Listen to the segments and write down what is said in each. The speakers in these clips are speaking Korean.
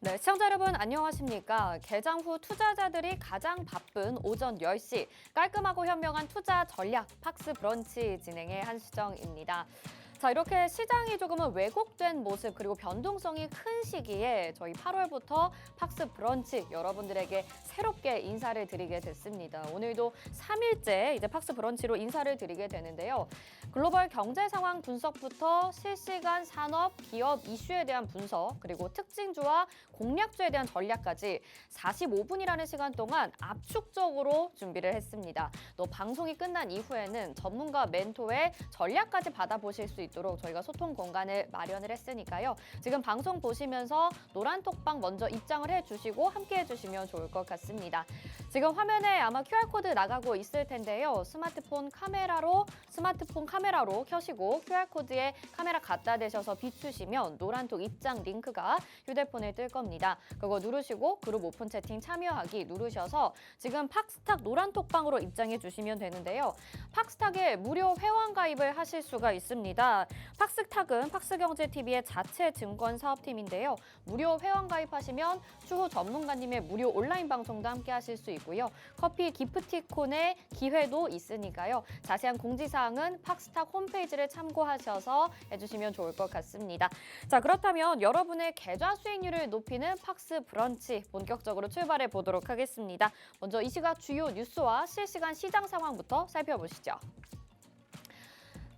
네, 시청자 여러분 안녕하십니까? 개장 후 투자자들이 가장 바쁜 오전 10시 깔끔하고 현명한 투자 전략 팍스 브런치 진행의 한수정입니다. 자, 이렇게 시장이 조금은 왜곡된 모습 그리고 변동성이 큰 시기에 저희 8월부터 팍스 브런치 여러분들에게 새롭게 인사를 드리게 됐습니다. 오늘도 3일째 이제 팍스 브런치로 인사를 드리게 되는데요. 글로벌 경제 상황 분석부터 실시간 산업, 기업 이슈에 대한 분석 그리고 특징주와 공략주에 대한 전략까지 45분이라는 시간 동안 압축적으로 준비를 했습니다. 또 방송이 끝난 이후에는 전문가 멘토의 전략까지 받아보실 수 있도록 저희가 소통 공간을 마련을 했으니까요. 지금 방송 보시면서 노란 톡방 먼저 입장을 해주시고 함께 해주시면 좋을 것 같습니다. 지금 화면에 아마 QR코드 나가고 있을 텐데요. 스마트폰 카메라로 켜시고 QR코드에 카메라 갖다 대셔서 비추시면 노란톡 입장 링크가 휴대폰에 뜰 겁니다. 그거 누르시고 그룹 오픈 채팅 참여하기 누르셔서 지금 팍스탁 노란톡방으로 입장해 주시면 되는데요. 팍스탁에 무료 회원 가입을 하실 수가 있습니다. 팍스탁은 팍스경제TV의 자체 증권 사업팀인데요. 무료 회원 가입하시면 추후 전문가님의 무료 온라인 방송도 함께 하실 수 있고요. 커피 기프티콘의 기회도 있으니까요. 자세한 공지사항은 팍스탁 홈페이지를 참고하셔서 해주시면 좋을 것 같습니다. 자, 그렇다면 여러분의 계좌 수익률을 높이는 팍스 브런치 본격적으로 출발해 보도록 하겠습니다. 먼저 이 시각 주요 뉴스와 실시간 시장 상황부터 살펴보시죠.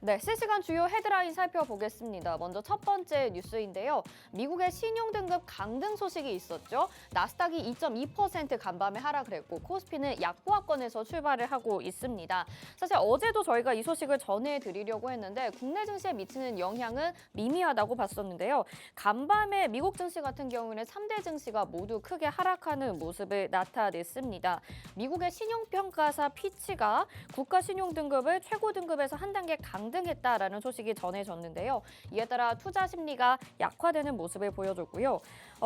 네, 실시간 주요 헤드라인 살펴보겠습니다. 먼저 첫 번째 뉴스인데요. 미국의 신용등급 강등 소식이 있었죠. 나스닥이 2.2% 간밤에 하락을 했고 코스피는 약보합권에서 출발을 하고 있습니다. 사실 어제도 저희가 이 소식을 전해드리려고 했는데 국내 증시에 미치는 영향은 미미하다고 봤었는데요. 간밤에 미국 증시 같은 경우에는 3대 증시가 모두 크게 하락하는 모습을 나타냈습니다. 미국의 신용평가사 피치가 국가 신용등급을 최고 등급에서 한 단계 강등했다라는 소식이 전해졌는데요. 이에 따라 투자 심리가 약화되는 모습을 보여줬고요.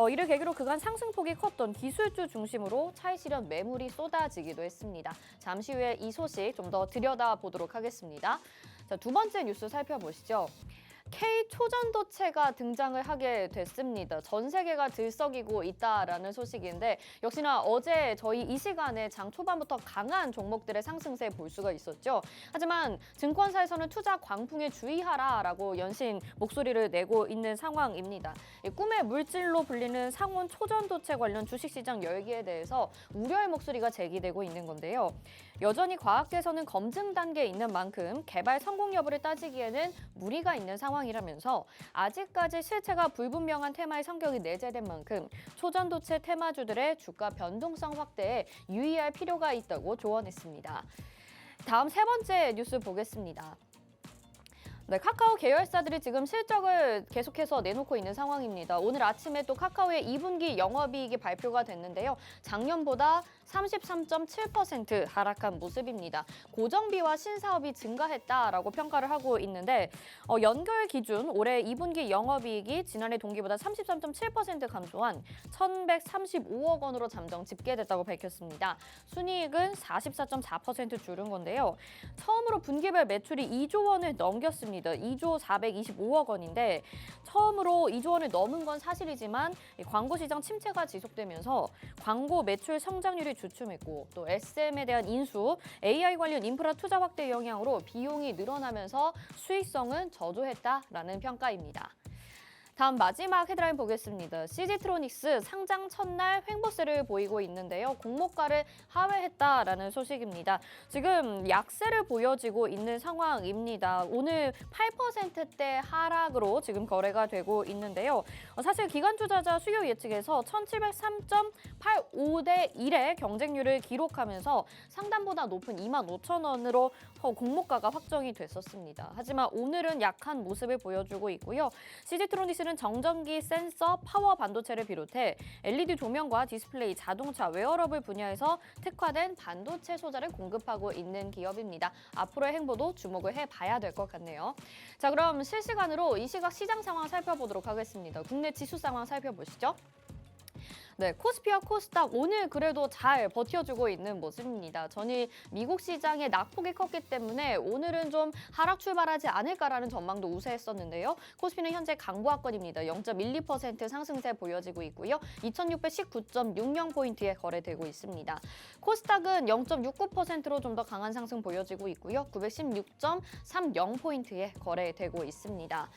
이를 계기로 그간 상승폭이 컸던 기술주 중심으로 차익 실현 매물이 쏟아지기도 했습니다. 잠시 후에 이 소식 좀 더 들여다보도록 하겠습니다. 자, 두 번째 뉴스 살펴보시죠. K초전도체가 등장을 하게 됐습니다. 전 세계가 들썩이고 있다라는 소식인데 역시나 어제 저희 이 시간에 장 초반부터 강한 종목들의 상승세 볼 수가 있었죠. 하지만 증권사에서는 투자 광풍에 주의하라라고 연신 목소리를 내고 있는 상황입니다. 꿈의 물질로 불리는 상온 초전도체 관련 주식시장 열기에 대해서 우려의 목소리가 제기되고 있는 건데요. 여전히 과학계에서는 검증 단계에 있는 만큼 개발 성공 여부를 따지기에는 무리가 있는 상황이라면서 아직까지 실체가 불분명한 테마의 성격이 내재된 만큼 초전도체 테마주들의 주가 변동성 확대에 유의할 필요가 있다고 조언했습니다. 다음 세 번째 뉴스 보겠습니다. 네, 카카오 계열사들이 지금 실적을 계속해서 내놓고 있는 상황입니다. 오늘 아침에 또 카카오의 2분기 영업이익이 발표가 됐는데요. 작년보다 33.7% 하락한 모습입니다. 고정비와 신사업이 증가했다라고 평가를 하고 있는데 연결 기준 올해 2분기 영업이익이 지난해 동기보다 33.7% 감소한 1,135억 원으로 잠정 집계됐다고 밝혔습니다. 순이익은 44.4% 줄은 건데요. 처음으로 분기별 매출이 2조 원을 넘겼습니다. 2조 425억 원인데 처음으로 2조 원을 넘은 건 사실이지만 광고 시장 침체가 지속되면서 광고 매출 성장률이 주춤했고 또 SM에 대한 인수, AI 관련 인프라 투자 확대 영향으로 비용이 늘어나면서 수익성은 저조했다라는 평가입니다. 다음 마지막 헤드라인 보겠습니다. CG트로닉스 상장 첫날 횡보세를 보이고 있는데요. 공모가를 하회했다라는 소식입니다. 지금 약세를 보여지고 있는 상황입니다. 오늘 8%대 하락으로 지금 거래가 되고 있는데요. 사실 기관 투자자 수요 예측에서 1,703.85대 1의 경쟁률을 기록하면서 상단보다 높은 25,000원으로 공모가가 확정이 됐었습니다. 하지만 오늘은 약한 모습을 보여주고 있고요. CG트로닉스는 정전기, 센서, 파워 반도체를 비롯해 LED 조명과 디스플레이, 자동차, 웨어러블 분야에서 특화된 반도체 소자를 공급하고 있는 기업입니다. 앞으로의 행보도 주목을 해봐야 될 것 같네요. 자, 그럼 실시간으로 이 시각 시장 상황 살펴보도록 하겠습니다. 국내 지수 상황 살펴보시죠. 네, 코스피와 코스닥 오늘 그래도 잘 버텨주고 있는 모습입니다. 전일 미국 시장의 낙폭이 컸기 때문에 오늘은 좀 하락 출발하지 않을까라는 전망도 우세했었는데요. 코스피는 현재 강보합권입니다. 0.12% 상승세 보여지고 있고요. 2619.60포인트에 거래되고 있습니다. 코스닥은 0.69%로 좀 더 강한 상승 보여지고 있고요. 916.30포인트에 거래되고 있습니다.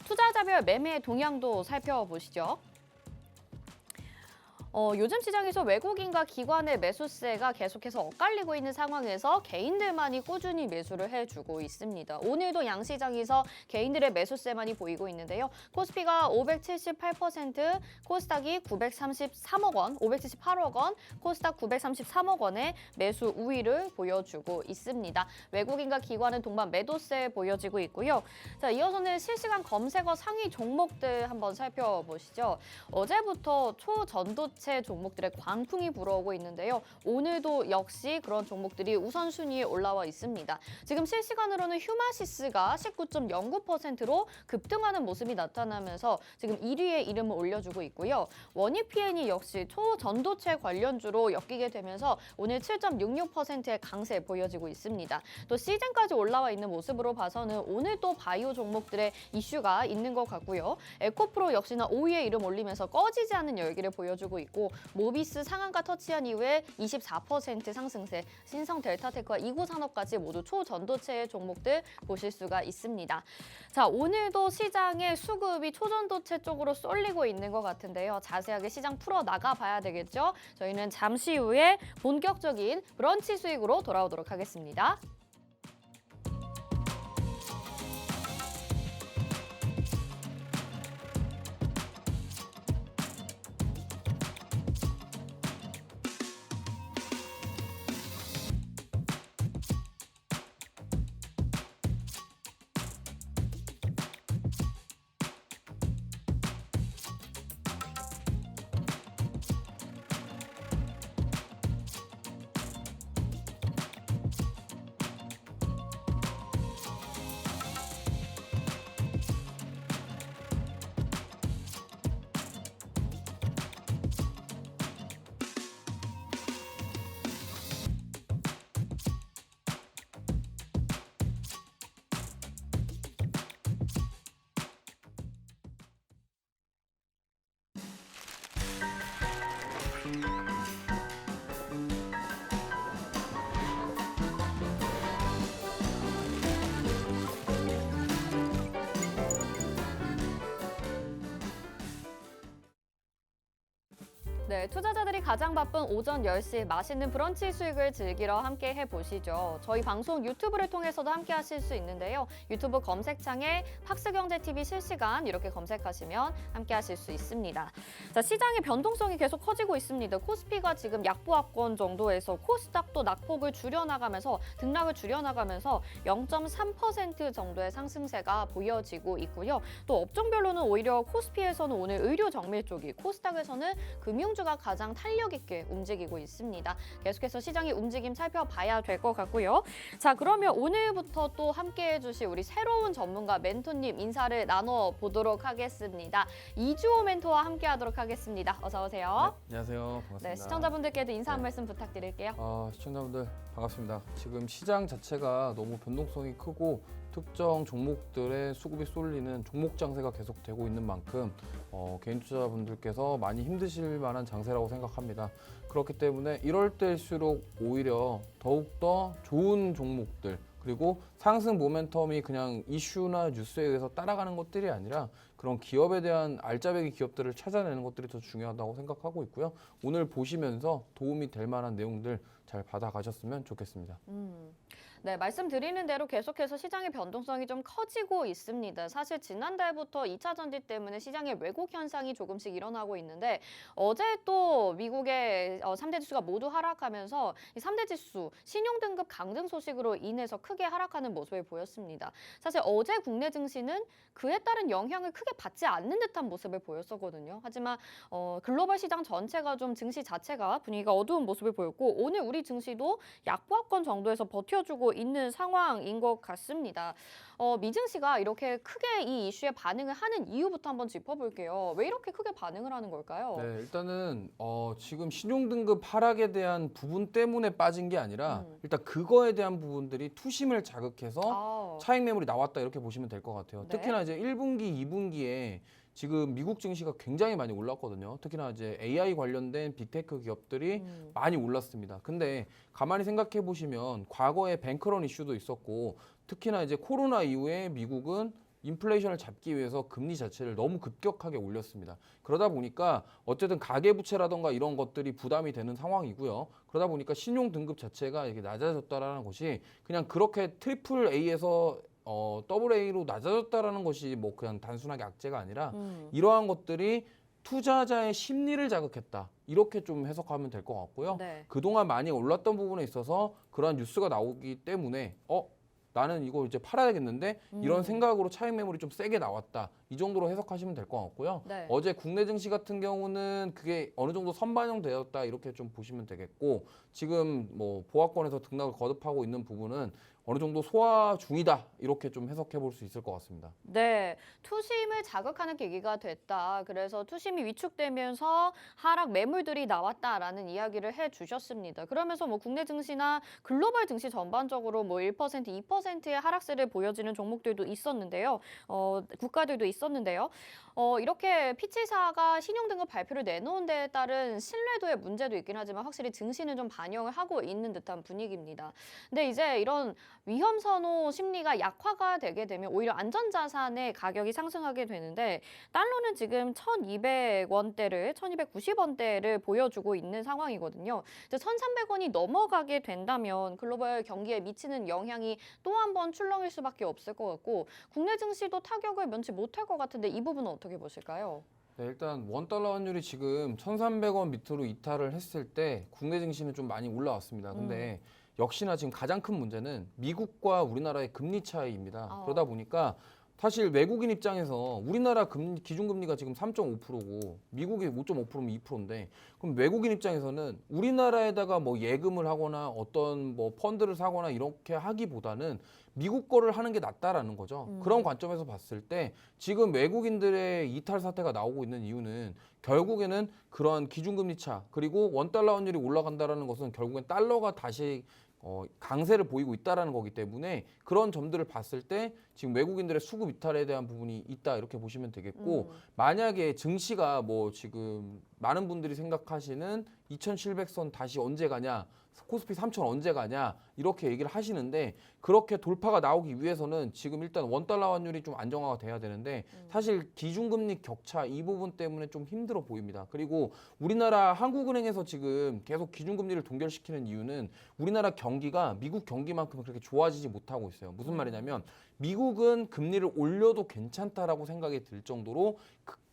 투자자별 매매 동향도 살펴보시죠. 요즘 시장에서 외국인과 기관의 매수세가 계속해서 엇갈리고 있는 상황에서 개인들만이 꾸준히 매수를 해주고 있습니다. 오늘도 양시장에서 개인들의 매수세만이 보이고 있는데요. 코스피가 578%, 코스닥이 933억 원, 578억 원, 코스닥 933억 원의 매수 우위를 보여주고 있습니다. 외국인과 기관은 동반 매도세 보여지고 있고요. 자, 이어서는 실시간 검색어 상위 종목들 한번 살펴보시죠. 어제부터 초전도체 종목들의 광풍이 불어오고 있는데요. 오늘도 역시 그런 종목들이 우선순위에 올라와 있습니다. 지금 실시간으로는 휴마시스가 19.09%로 급등하는 모습이 나타나면서 지금 1위에 이름을 올려주고 있고요. 원익PN이 역시 초전도체 관련주로 엮이게 되면서 오늘 7.66%의 강세 보여지고 있습니다. 또 시즌까지 올라와 있는 모습으로 봐서는 오늘 또 바이오 종목들의 이슈가 있는 것 같고요. 에코프로 역시나 5위에 이름 올리면서 꺼지지 않는 열기를 보여주고 있고 모비스 상한가 터치한 이후에 24% 상승세, 신성 델타테크와 이구산업까지 모두 초전도체의 종목들 보실 수가 있습니다. 자, 오늘도 시장의 수급이 초전도체 쪽으로 쏠리고 있는 것 같은데요. 자세하게 시장 풀어 나가 봐야 되겠죠. 저희는 잠시 후에 본격적인 브런치 수익으로 돌아오도록 하겠습니다. 네, 투자자들이 가장 바쁜 오전 10시 맛있는 브런치 수익을 즐기러 함께 해보시죠. 저희 방송 유튜브를 통해서도 함께 하실 수 있는데요. 유튜브 검색창에 팍스경제TV 실시간 이렇게 검색하시면 함께 하실 수 있습니다. 자, 시장의 변동성이 계속 커지고 있습니다. 코스피가 지금 약보합권 정도에서 코스닥도 낙폭을 줄여나가면서 등락을 줄여나가면서 0.3% 정도의 상승세가 보여지고 있고요. 또 업종별로는 오히려 코스피에서는 오늘 의료 정밀 쪽이, 코스닥에서는 금융주가 가장 탄력 있게 움직이고 있습니다. 계속해서 시장의 움직임 살펴봐야 될 것 같고요. 자, 그러면 오늘부터 또 함께해 주실 우리 새로운 전문가 멘토님 인사를 나눠보도록 하겠습니다. 이주호 멘토와 함께하도록 하겠습니다. 어서 오세요. 네, 안녕하세요. 반갑습니다. 네, 시청자분들께도 인사 한 말씀 부탁드릴게요. 시청자분들 반갑습니다. 지금 시장 자체가 너무 변동성이 크고 특정 종목들의 수급이 쏠리는 종목 장세가 계속되고 있는 만큼 개인 투자자분들께서 많이 힘드실 만한 장세라고 생각합니다. 그렇기 때문에 이럴 때일수록 오히려 더욱더 좋은 종목들, 그리고 상승 모멘텀이 그냥 이슈나 뉴스에 의해서 따라가는 것들이 아니라 그런 기업에 대한 알짜배기 기업들을 찾아내는 것들이 더 중요하다고 생각하고 있고요. 오늘 보시면서 도움이 될 만한 내용들 잘 받아가셨으면 좋겠습니다. 네, 말씀드리는 대로 계속해서 시장의 변동성이 좀 커지고 있습니다. 사실 지난달부터 2차 전지 때문에 시장의 왜곡 현상이 조금씩 일어나고 있는데 어제 또 미국의 3대 지수가 모두 하락하면서 이 3대 지수 신용등급 강등 소식으로 인해서 크게 하락하는 모습을 보였습니다. 사실 어제 국내 증시는 그에 따른 영향을 크게 받지 않는 듯한 모습을 보였었거든요. 하지만 글로벌 시장 전체가 좀 증시 자체가 분위기가 어두운 모습을 보였고 오늘 우리 증시도 약보합권 정도에서 버텨주고 있는 상황인 것 같습니다. 미증 씨가 이렇게 크게 이 이슈에 반응을 하는 이유부터 한번 짚어볼게요. 왜 이렇게 크게 반응을 하는 걸까요? 네, 일단은 지금 신용등급 하락에 대한 부분 때문에 빠진 게 아니라 일단 그거에 대한 부분들이 투심을 자극해서 아, 차익 매물이 나왔다 이렇게 보시면 될 것 같아요. 네. 특히나 이제 1분기, 2분기에 지금 미국 증시가 굉장히 많이 올랐거든요. 특히나 이제 AI 관련된 빅테크 기업들이 많이 올랐습니다. 근데 가만히 생각해 보시면 과거에 뱅크런 이슈도 있었고 특히나 이제 코로나 이후에 미국은 인플레이션을 잡기 위해서 금리 자체를 너무 급격하게 올렸습니다. 그러다 보니까 어쨌든 가계부채라던가 이런 것들이 부담이 되는 상황이고요. 그러다 보니까 신용 등급 자체가 이렇게 낮아졌다라는 것이 그냥 그렇게 트리플 A에서 더블 A로 낮아졌다라는 것이 뭐 그냥 단순하게 악재가 아니라 이러한 것들이 투자자의 심리를 자극했다. 이렇게 좀 해석하면 될 것 같고요. 네. 그동안 많이 올랐던 부분에 있어서 그러한 뉴스가 나오기 때문에 나는 이거 이제 팔아야겠는데 이런 생각으로 차익 매물이 좀 세게 나왔다. 이 정도로 해석하시면 될 것 같고요. 네. 어제 국내 증시 같은 경우는 그게 어느 정도 선반영되었다 이렇게 좀 보시면 되겠고 지금 뭐 보합권에서 등락을 거듭하고 있는 부분은 어느 정도 소화 중이다 이렇게 좀 해석해 볼 수 있을 것 같습니다. 네, 투심을 자극하는 계기가 됐다. 그래서 투심이 위축되면서 하락 매물들이 나왔다라는 이야기를 해주셨습니다. 그러면서 뭐 국내 증시나 글로벌 증시 전반적으로 뭐 1%, 2%의 하락세를 보여지는 종목들도 있었는데요. 국가들도 있었는데요. 이렇게 피치사가 신용등급 발표를 내놓은 데에 따른 신뢰도의 문제도 있긴 하지만 확실히 증시는 좀 반영을 하고 있는 듯한 분위기입니다. 근데 이제 이런 위험 선호 심리가 약화가 되게 되면 오히려 안전자산의 가격이 상승하게 되는데 달러는 지금 1,200원대를 1,290원대를 보여주고 있는 상황이거든요. 이제 1,300원이 넘어가게 된다면 글로벌 경기에 미치는 영향이 또 한 번 출렁일 수밖에 없을 것 같고 국내 증시도 타격을 면치 못할 것 같은데 이 부분은 어떻게 보실까요? 네, 일단 원달러 환율이 지금 1,300원 밑으로 이탈을 했을 때 국내 증시는 좀 많이 올라왔습니다. 근데 역시나 지금 가장 큰 문제는 미국과 우리나라의 금리 차이입니다. 그러다 보니까 사실 외국인 입장에서 우리나라 기준금리가 지금 3.5%고 미국이 5.5%면 2%인데 그럼 외국인 입장에서는 우리나라에다가 뭐 예금을 하거나 어떤 뭐 펀드를 사거나 이렇게 하기보다는 미국 거를 하는 게 낫다라는 거죠. 그런 관점에서 봤을 때 지금 외국인들의 이탈 사태가 나오고 있는 이유는 결국에는 그러한 기준금리 차 그리고 원달러 환율이 올라간다라는 것은 결국엔 달러가 다시 강세를 보이고 있다라는 거기 때문에 그런 점들을 봤을 때 지금 외국인들의 수급 이탈에 대한 부분이 있다 이렇게 보시면 되겠고 만약에 증시가 뭐 지금 많은 분들이 생각하시는 2,700선 다시 언제 가냐 코스피 3,000 언제 가냐 이렇게 얘기를 하시는데 그렇게 돌파가 나오기 위해서는 지금 일단 원달러 환율이 좀 안정화가 돼야 되는데 사실 기준금리 격차 이 부분 때문에 좀 힘들어 보입니다. 그리고 우리나라 한국은행에서 지금 계속 기준금리를 동결시키는 이유는 우리나라 경기가 미국 경기만큼 그렇게 좋아지지 못하고 있어요. 무슨 말이냐면 미국은 금리를 올려도 괜찮다라고 생각이 들 정도로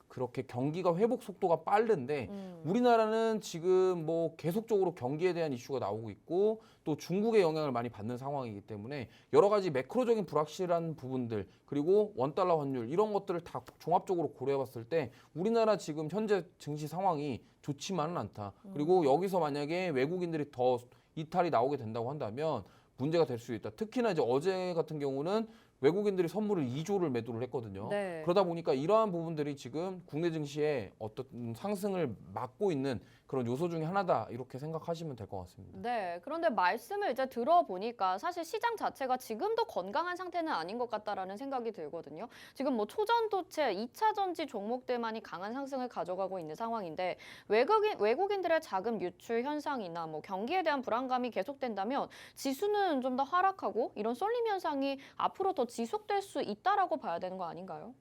그렇게 경기가 회복 속도가 빠른데 우리나라는 지금 뭐 계속적으로 경기에 대한 이슈가 나오고 있고 또 중국의 영향을 많이 받는 상황이기 때문에 여러 가지 매크로적인 불확실한 부분들 그리고 원달러 환율 이런 것들을 다 종합적으로 고려해 봤을 때 우리나라 지금 현재 증시 상황이 좋지만은 않다. 그리고 여기서 만약에 외국인들이 더 이탈이 나오게 된다고 한다면 문제가 될 수 있다. 특히나 이제 어제 같은 경우는 외국인들이 선물을 2조를 매도를 했거든요. 네. 그러다 보니까 이러한 부분들이 지금 국내 증시에 어떤 상승을 막고 있는 그런 요소 중에 하나다 이렇게 생각하시면 될 것 같습니다. 네, 그런데 말씀을 이제 들어보니까 사실 시장 자체가 지금도 건강한 상태는 아닌 것 같다라는 생각이 들거든요. 지금 뭐 초전도체, 2차 전지 종목들만이 강한 상승을 가져가고 있는 상황인데 외국인들의 자금 유출 현상이나 뭐 경기에 대한 불안감이 계속된다면 지수는 좀 더 하락하고 이런 쏠림 현상이 앞으로 더 지속될 수 있다라고 봐야 되는 거 아닌가요?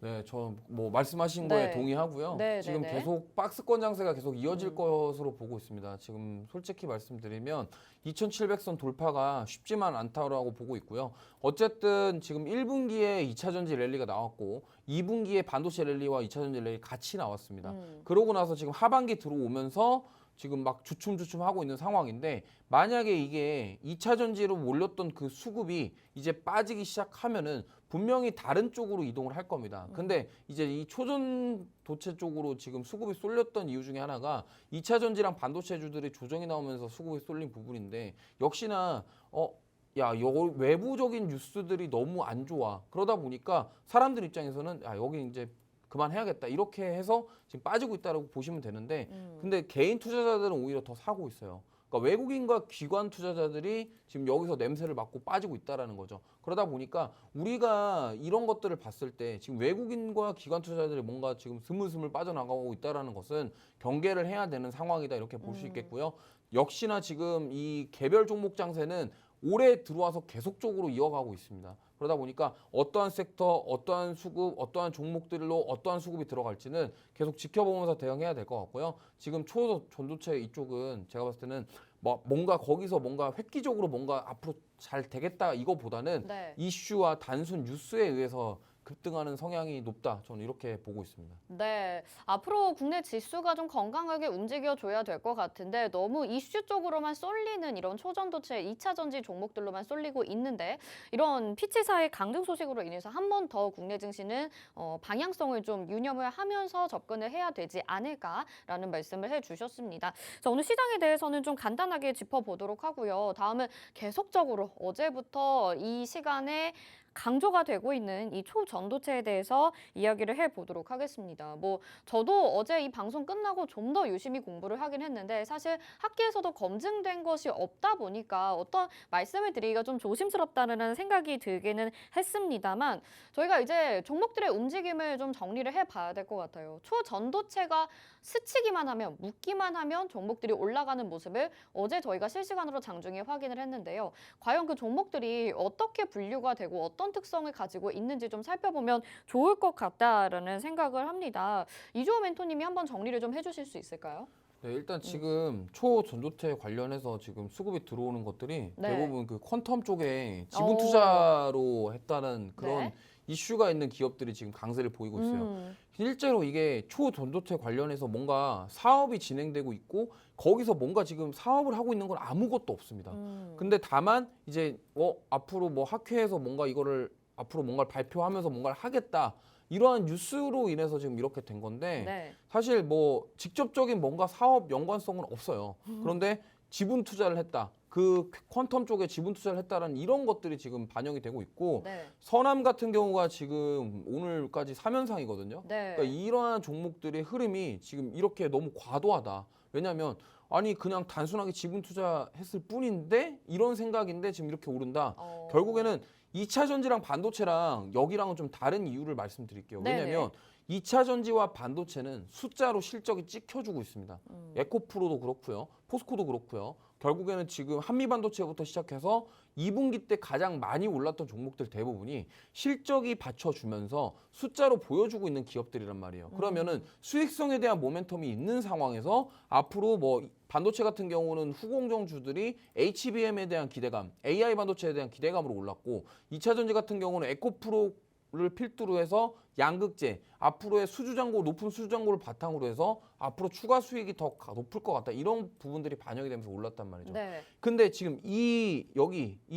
네, 저 뭐 말씀하신 네. 거에 동의하고요. 네, 지금 네, 네. 계속 박스권 장세가 계속 이어질 것으로 보고 있습니다. 지금 솔직히 말씀드리면 2,700선 돌파가 쉽지만 않다고 보고 있고요. 어쨌든 지금 1분기에 2차 전지 랠리가 나왔고 2분기에 반도체 랠리와 2차 전지 랠리 같이 나왔습니다. 그러고 나서 지금 하반기 들어오면서 지금 막 주춤주춤 하고 있는 상황인데 만약에 이게 2차 전지로 몰렸던 그 수급이 이제 빠지기 시작하면은 분명히 다른 쪽으로 이동을 할 겁니다. 근데 이제 이 초전 도체 쪽으로 지금 수급이 쏠렸던 이유 중에 하나가 2차 전지랑 반도체주들이 조정이 나오면서 수급이 쏠린 부분인데 역시나 외부적인 뉴스들이 너무 안 좋아. 그러다 보니까 사람들 입장에서는 여기 이제 그만해야겠다. 이렇게 해서 지금 빠지고 있다고 보시면 되는데 근데 개인 투자자들은 오히려 더 사고 있어요. 그러니까 외국인과 기관 투자자들이 지금 여기서 냄새를 맡고 빠지고 있다라는 거죠. 그러다 보니까 우리가 이런 것들을 봤을 때 지금 외국인과 기관 투자자들이 뭔가 지금 스물스물 빠져나가고 있다라는 것은 경계를 해야 되는 상황이다 이렇게 볼 수 있겠고요. 역시나 지금 이 개별 종목 장세는 올해 들어와서 계속적으로 이어가고 있습니다. 그러다 보니까 어떠한 섹터, 어떠한 수급, 어떠한 종목들로 어떠한 수급이 들어갈지는 계속 지켜보면서 대응해야 될 것 같고요. 지금 초전도체 이쪽은 제가 봤을 때는 뭔가 거기서 뭔가 획기적으로 뭔가 앞으로 잘 되겠다 이거보다는 네. 이슈와 단순 뉴스에 의해서 급등하는 성향이 높다. 저는 이렇게 보고 있습니다. 네, 앞으로 국내 지수가 좀 건강하게 움직여줘야 될 것 같은데 너무 이슈 쪽으로만 쏠리는 이런 초전도체 2차 전지 종목들로만 쏠리고 있는데 이런 피치사의 강등 소식으로 인해서 한 번 더 국내 증시는 방향성을 좀 유념을 하면서 접근을 해야 되지 않을까라는 말씀을 해주셨습니다. 자, 오늘 시장에 대해서는 좀 간단하게 짚어보도록 하고요. 다음은 계속적으로 어제부터 이 시간에 강조가 되고 있는 이 초전도체에 대해서 이야기를 해보도록 하겠습니다. 저도 어제 이 방송 끝나고 좀 더 유심히 공부를 하긴 했는데 사실 학계에서도 검증된 것이 없다 보니까 어떤 말씀을 드리기가 좀 조심스럽다는 생각이 들기는 했습니다만 저희가 이제 종목들의 움직임을 좀 정리를 해봐야 될 것 같아요. 초전도체가 스치기만 하면, 묻기만 하면 종목들이 올라가는 모습을 어제 저희가 실시간으로 장중에 확인을 했는데요. 과연 그 종목들이 어떻게 분류가 되고 어떤 특성을 가지고 있는지 좀 살펴보면 좋을 것 같다라는 생각을 합니다. 이주호 멘토님이 한번 정리를 좀 해주실 수 있을까요? 네, 일단 지금 초전도체 관련해서 지금 수급이 들어오는 것들이 네. 대부분 그 퀀텀 쪽에 지분 투자로 했다는 그런 네. 이슈가 있는 기업들이 지금 강세를 보이고 있어요. 실제로 이게 초전도체 관련해서 뭔가 사업이 진행되고 있고 거기서 뭔가 지금 사업을 하고 있는 건 아무것도 없습니다. 근데 다만 이제 앞으로 뭐 학회에서 뭔가 이거를 앞으로 뭔가를 발표하면서 뭔가를 하겠다. 이러한 뉴스로 인해서 지금 이렇게 된 건데 네. 사실 뭐 직접적인 뭔가 사업 연관성은 없어요. 그런데 지분 투자를 했다. 그 퀀텀 쪽에 지분 투자를 했다라는 이런 것들이 지금 반영이 되고 있고 네. 서남 같은 경우가 지금 오늘까지 3연상이거든요. 네. 그러니까 이러한 종목들의 흐름이 지금 이렇게 너무 과도하다. 왜냐하면 아니 그냥 단순하게 지분 투자했을 뿐인데 이런 생각인데 지금 이렇게 오른다. 결국에는 2차 전지랑 반도체랑 여기랑은 좀 다른 이유를 말씀드릴게요. 네네. 왜냐하면 2차 전지와 반도체는 숫자로 실적이 찍혀주고 있습니다. 에코프로도 그렇고요. 포스코도 그렇고요. 결국에는 지금 한미반도체부터 시작해서 2분기 때 가장 많이 올랐던 종목들 대부분이 실적이 받쳐주면서 숫자로 보여주고 있는 기업들이란 말이에요. 그러면은 수익성에 대한 모멘텀이 있는 상황에서 앞으로 뭐 반도체 같은 경우는 후공정주들이 HBM에 대한 기대감, AI 반도체에 대한 기대감으로 올랐고 2차 전지 같은 경우는 에코프로를 필두로 해서 양극재, 앞으로의 높은 수주잔고를 바탕으로 해서 앞으로 추가 수익이 더 높을 것 같다. 이런 부분들이 반영이 되면서 올랐단 말이죠. 네. 근데 지금 이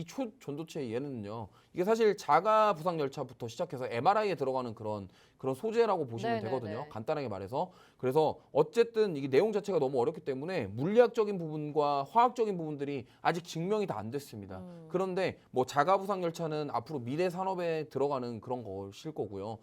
초전도체 얘는요. 이게 사실 자가 부상 열차부터 시작해서 MRI에 들어가는 그런 소재라고 보시면 네네네. 되거든요. 간단하게 말해서. 그래서 어쨌든 이게 내용 자체가 너무 어렵기 때문에 물리학적인 부분과 화학적인 부분들이 아직 증명이 다 안 됐습니다. 그런데 뭐 자가 부상 열차는 앞으로 미래 산업에 들어가는 그런 것일 거고요.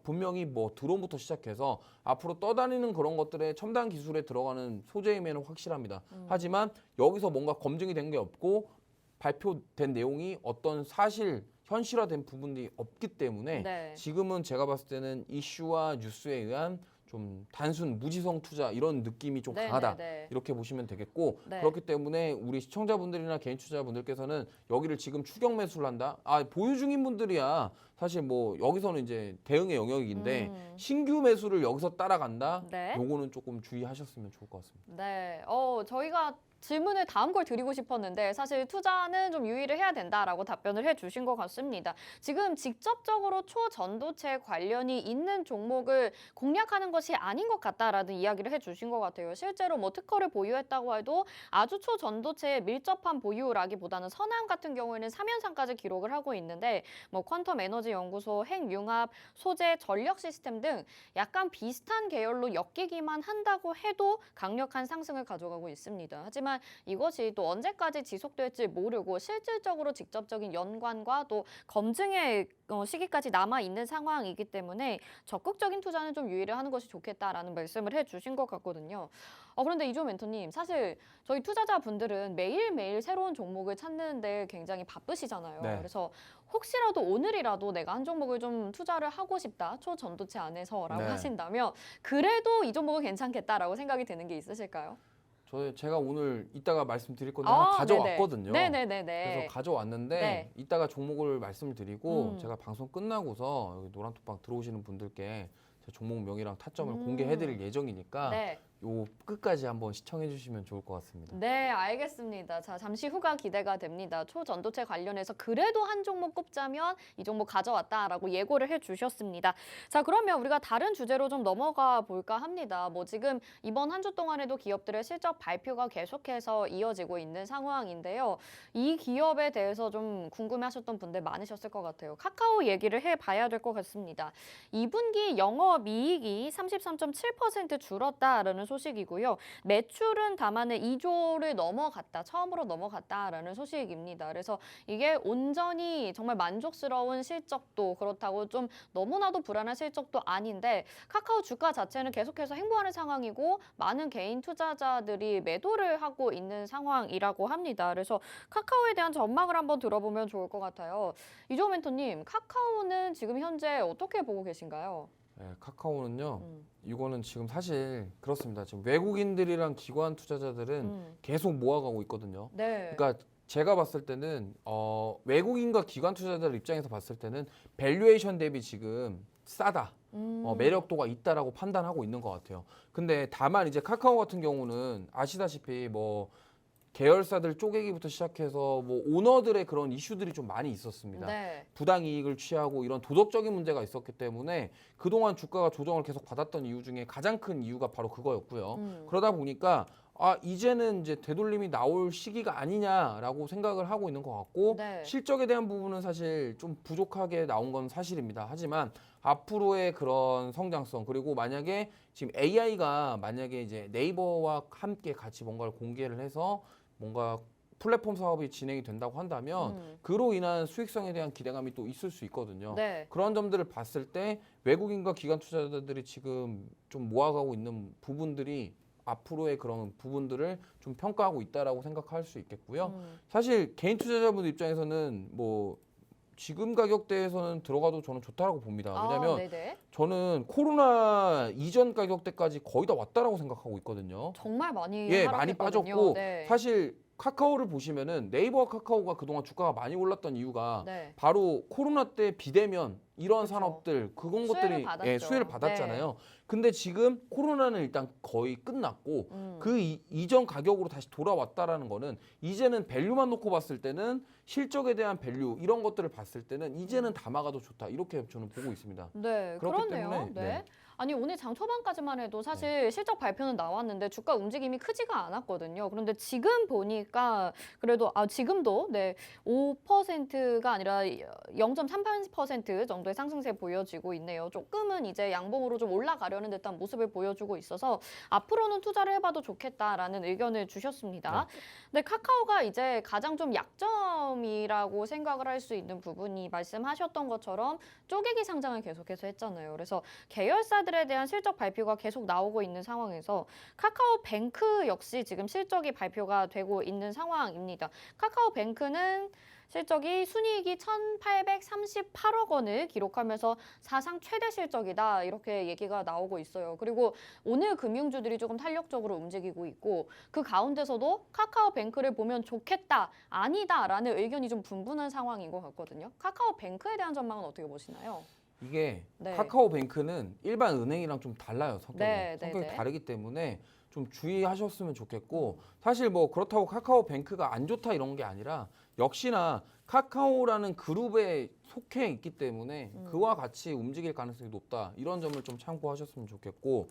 분명히 뭐 드론부터 시작해서 앞으로 떠다니는 그런 것들의 첨단 기술에 들어가는 소재임에는 확실합니다. 하지만 여기서 뭔가 검증이 된 게 없고 발표된 내용이 어떤 사실 현실화된 부분이 없기 때문에 네. 지금은 제가 봤을 때는 이슈와 뉴스에 의한 좀 단순 무지성 투자 이런 느낌이 좀 강하다. 네네네. 이렇게 보시면 되겠고 네. 그렇기 때문에 우리 시청자분들이나 개인 투자자분들께서는 여기를 지금 추격 매수를 한다. 보유 중인 분들이야 사실 뭐 여기서는 이제 대응의 영역인데 신규 매수를 여기서 따라간다. 네. 요거는 조금 주의하셨으면 좋을 것 같습니다. 네, 저희가 질문을 다음 걸 드리고 싶었는데 사실 투자는 좀 유의를 해야 된다라고 답변을 해주신 것 같습니다. 지금 직접적으로 초전도체 관련이 있는 종목을 공략하는 것이 아닌 것 같다라는 이야기를 해주신 것 같아요. 실제로 뭐 특허를 보유했다고 해도 아주 초전도체에 밀접한 보유라기보다는 서남 같은 경우에는 3연상까지 기록을 하고 있는데 뭐 퀀텀 에너지 에너지 연구소 핵융합 소재 전력 시스템 등 약간 비슷한 계열로 엮이기만 한다고 해도 강력한 상승을 가져가고 있습니다. 하지만 이것이 또 언제까지 지속될지 모르고 실질적으로 직접적인 연관과 또 검증의 시기까지 남아 있는 상황이기 때문에 적극적인 투자는 좀 유의를 하는 것이 좋겠다라는 말씀을 해주신 것 같거든요. 그런데 이조 멘토님, 사실 저희 투자자분들은 매일매일 새로운 종목을 찾는데 굉장히 바쁘시잖아요. 네. 그래서 혹시라도 오늘이라도 내가 한 종목을 좀 투자를 하고 싶다, 초전도체 안에서라고 네. 하신다면 그래도 이 종목은 괜찮겠다라고 생각이 드는 게 있으실까요? 제가 오늘 이따가 말씀드릴 건데 하나 가져왔거든요. 네네네네. 그래서 가져왔는데 네. 이따가 종목을 말씀을 드리고 음. 제가 방송 끝나고서 여기 노란톡방 들어오시는 분들께 제 종목 명이랑 타점을 공개해드릴 예정이니까 네. 요 끝까지 한번 시청해 주시면 좋을 것 같습니다. 네, 알겠습니다. 자, 잠시 후가 기대가 됩니다. 초전도체 관련해서 그래도 한 종목 꼽자면 이 종목 가져왔다라고 예고를 해주셨습니다. 자, 그러면 우리가 다른 주제로 좀 넘어가 볼까 합니다. 지금 이번 한 주 동안에도 기업들의 실적 발표가 계속해서 이어지고 있는 상황인데요. 이 기업에 대해서 좀 궁금해하셨던 분들 많으셨을 것 같아요. 카카오 얘기를 해봐야 될 것 같습니다. 2분기 영업이익이 33.7% 줄었다라는 소식이고요. 매출은 다만은 2조를 넘어갔다, 처음으로 넘어갔다라는 소식입니다. 그래서 이게 온전히 정말 만족스러운 실적도 그렇다고 좀 너무나도 불안한 실적도 아닌데 카카오 주가 자체는 계속해서 행보하는 상황이고 많은 개인 투자자들이 매도를 하고 있는 상황이라고 합니다. 그래서 카카오에 대한 전망을 한번 들어보면 좋을 것 같아요. 이조 멘토님, 카카오는 지금 현재 어떻게 보고 계신가요? 네, 카카오는요. 이거는 지금 사실 그렇습니다. 지금 외국인들이랑 기관 투자자들은 계속 모아가고 있거든요. 네. 그러니까 제가 봤을 때는 외국인과 기관 투자자들 입장에서 봤을 때는 밸류에이션 대비 지금 싸다. 매력도가 있다라고 판단하고 있는 것 같아요. 근데 다만 이제 카카오 같은 경우는 아시다시피 계열사들 쪼개기부터 시작해서 오너들의 그런 이슈들이 좀 많이 있었습니다. 네. 부당 이익을 취하고 이런 도덕적인 문제가 있었기 때문에 그동안 주가가 조정을 계속 받았던 이유 중에 가장 큰 이유가 바로 그거였고요. 그러다 보니까 이제는 이제 되돌림이 나올 시기가 아니냐라고 생각을 하고 있는 것 같고 네. 실적에 대한 부분은 사실 좀 부족하게 나온 건 사실입니다. 하지만 앞으로의 그런 성장성 그리고 만약에 지금 AI가 만약에 이제 네이버와 함께 같이 뭔가를 공개를 해서 뭔가 플랫폼 사업이 진행이 된다고 한다면 그로 인한 수익성에 대한 기대감이 또 있을 수 있거든요. 네. 그런 점들을 봤을 때 외국인과 기관 투자자들이 지금 좀 모아가고 있는 부분들이 앞으로의 그런 부분들을 좀 평가하고 있다라고 생각할 수 있겠고요. 사실 개인 투자자분들 입장에서는 지금 가격대에서는 들어가도 저는 좋다라고 봅니다. 왜냐하면 네네. 저는 코로나 이전 가격대까지 거의 다 왔다라고 생각하고 있거든요. 정말 많이 많이 하락했거든요. 빠졌고 네. 사실 카카오를 보시면은 네이버와 카카오가 그동안 주가가 많이 올랐던 이유가 네. 바로 코로나 때 비대면 이런 그쵸. 산업들 그런 수혜를 것들이 받았죠. 수혜를 받았잖아요. 근데 지금 코로나는 일단 거의 끝났고 음. 그 이전 가격으로 다시 돌아왔다라는 거는 이제는 밸류만 놓고 봤을 때는 실적에 대한 밸류 이런 것들을 봤을 때는 이제는 다 막아도 좋다 이렇게 저는 보고 있습니다. 네, 그렇기 그렇네요. 때문에, 네. 네. 아니 오늘 장 초반까지만 해도 사실 실적 발표는 나왔는데 주가 움직임이 크지가 않았거든요. 그런데 지금 보니까 그래도 지금도 5%가 아니라 0.38% 정도의 상승세 보여지고 있네요. 조금은 이제 양봉으로 좀 올라가려는 듯한 모습을 보여주고 있어서 앞으로는 투자를 해봐도 좋겠다라는 의견을 주셨습니다. 근데 카카오가 이제 가장 좀 약점이라고 생각을 할 수 있는 부분이 말씀하셨던 것처럼 쪼개기 상장을 계속해서 했잖아요. 그래서 계열사들에 대한 실적 발표가 계속 나오고 있는 상황에서 카카오뱅크 역시 지금 실적이 발표가 되고 있는 상황입니다. 카카오뱅크는 실적이 순이익이 1,838억 원을 기록하면서 사상 최대 실적이다 이렇게 얘기가 나오고 있어요. 그리고 오늘 금융주들이 조금 탄력적으로 움직이고 있고 그 가운데서도 카카오뱅크를 보면 좋겠다, 아니다라는 의견이 좀 분분한 상황인 것 같거든요. 카카오뱅크에 대한 전망은 어떻게 보시나요? 이게 네. 카카오뱅크는 일반 은행이랑 좀 달라요. 성격이 네. 다르기 때문에 좀 주의하셨으면 좋겠고 사실 그렇다고 카카오뱅크가 안 좋다 이런 게 아니라 역시나 카카오라는 그룹에 속해 있기 때문에 그와 같이 움직일 가능성이 높다 이런 점을 좀 참고하셨으면 좋겠고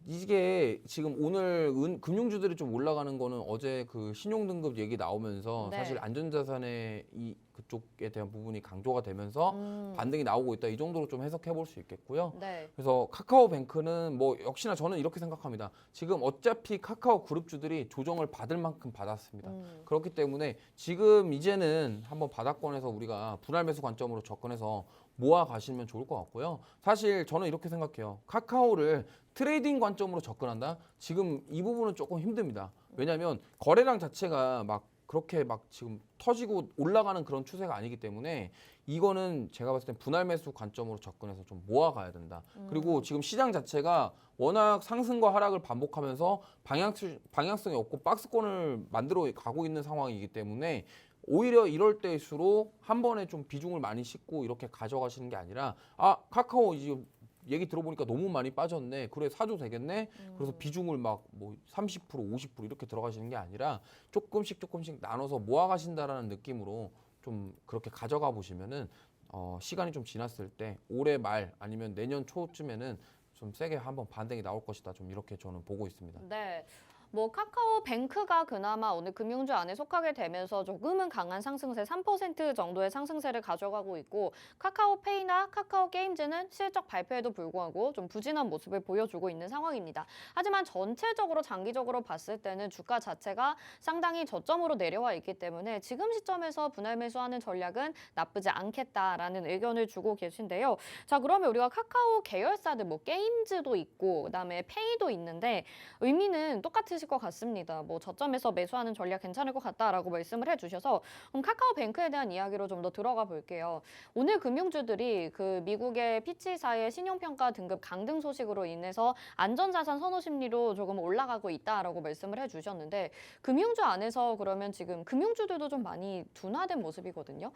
이게 지금 오늘 금융주들이 좀 올라가는 거는 어제 그 신용등급 얘기 나오면서 네. 사실 안전자산의 그쪽에 대한 부분이 강조가 되면서 반등이 나오고 있다. 이 정도로 좀 해석해 볼 수 있겠고요. 네. 그래서 카카오뱅크는 뭐 역시나 저는 이렇게 생각합니다. 지금 어차피 카카오 그룹주들이 조정을 받을 만큼 받았습니다. 그렇기 때문에 지금 이제는 한번 바닥권에서 우리가 분할 매수 관점으로 접근해서 모아 가시면 좋을 것 같고요. 사실 저는 이렇게 생각해요. 카카오를 트레이딩 관점으로 접근한다? 지금 이 부분은 조금 힘듭니다. 왜냐하면 거래량 자체가 막 그렇게 막 지금 터지고 올라가는 그런 추세가 아니기 때문에 이거는 제가 봤을 땐 분할 매수 관점으로 접근해서 좀 모아가야 된다. 그리고 지금 시장 자체가 워낙 상승과 하락을 반복하면서 방향성이 없고 박스권을 만들어 가고 있는 상황이기 때문에 오히려 이럴 때일수록 한 번에 좀 비중을 많이 싣고 이렇게 가져가시는 게 아니라 카카오 이제 얘기 들어보니까 너무 많이 빠졌네. 그래 사도 되겠네. 그래서 비중을 막 뭐 30%, 50% 이렇게 들어가시는 게 아니라 조금씩 나눠서 모아 가신다라는 느낌으로 좀 그렇게 가져가 보시면은 시간이 좀 지났을 때 올해 말 아니면 내년 초쯤에는 좀 세게 한번 반등이 나올 것이다. 좀 이렇게 저는 보고 있습니다. 네. 뭐 카카오뱅크가 그나마 오늘 금융주 안에 속하게 되면서 조금은 강한 상승세 3% 정도의 상승세를 가져가고 있고 카카오페이나 카카오게임즈는 실적 발표에도 불구하고 좀 부진한 모습을 보여주고 있는 상황입니다. 하지만 전체적으로 장기적으로 봤을 때는 주가 자체가 상당히 저점으로 내려와 있기 때문에 지금 시점에서 분할 매수하는 전략은 나쁘지 않겠다라는 의견을 주고 계신데요. 자, 그러면 우리가 카카오 계열사들 뭐 게임즈도 있고 그다음에 페이도 있는데 의미는 똑같으실 것 같습니다. 뭐 저점에서 매수하는 전략 괜찮을 것 같다라고 말씀을 해주셔서 그럼 카카오뱅크에 대한 이야기로 좀 더 들어가 볼게요. 오늘 금융주들이 그 미국의 피치사의 신용평가 등급 강등 소식으로 인해서 안전자산 선호 심리로 조금 올라가고 있다라고 말씀을 해주셨는데 금융주 안에서 그러면 지금 금융주들도 좀 많이 둔화된 모습이거든요.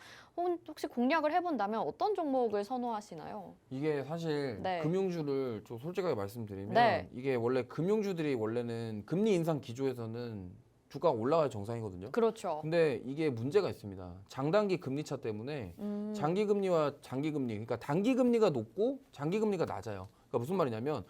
혹시 공략을 해본다면 어떤 종목을 선호하시나요? 이게 사실 네. 금융주를 좀 솔직하게 말씀드리면 네. 이게 원래 금융주들이 원래는 금리 인상 기조에서는 주가가 올라가야 정상이거든요. 그렇죠. 근데 이게 문제가 있습니다. 장단기 금리 차 때문에 장기 금리와 장기 금리, 그러니까 단기 금리가 높고 장기 금리가 낮아요. 그러니까 무슨 말이냐면